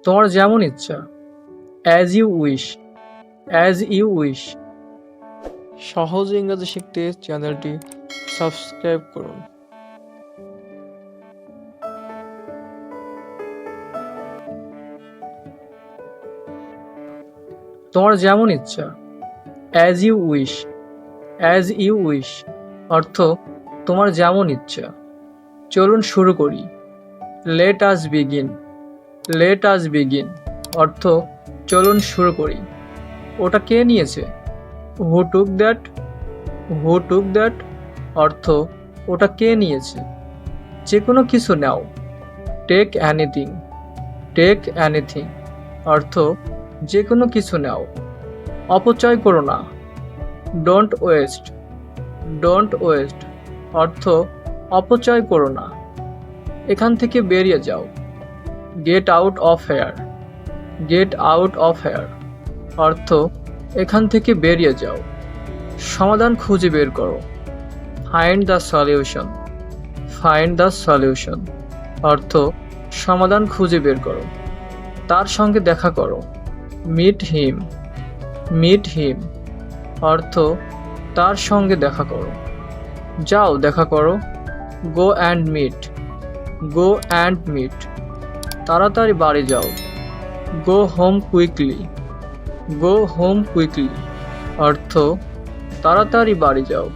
তোমার যেমন ইচ্ছা। As you wish. As you wish. সহজ ইংরেজি শিখতে চ্যানেলটি সাবস্ক্রাইব করুন। তোমার যেমন ইচ্ছা। As you wish. As you wish অর্থ তোমার যেমন ইচ্ছা। চলুন শুরু করি। Let us begin. Let us begin অর্থ চলুন শুরু করি। ওটা কে নিয়েছে? হু টুক দ্যাট? হু টুক দ্যাট অর্থ ওটা কে নিয়েছে। যে কোনো কিছু নাও। Take anything. টেক এনিথিং অর্থ যে কোনো কিছু নাও। অপচয় করো না। Don't waste. ডোন্ট ওয়েস্ট অর্থ অপচয় করো না। এখান থেকে বেরিয়ে যাও। Get out of here. Get out of here অর্থ এখান থেকে বেরিয়ে যাও। সমাধান খুঁজে বের করো। Find the solution. Find the solution অর্থ সমাধান খুঁজে বের করো। তার সঙ্গে দেখা করো। Meet him. মিট হিম অর্থ তার সঙ্গে দেখা করো। যাও দেখা করো। Go and meet. Go and meet তাড়াতাড়ি বাড়ি যাও। Go home quickly. Go home quickly অর্থ তাড়াতাড়ি বাড়ি যাও।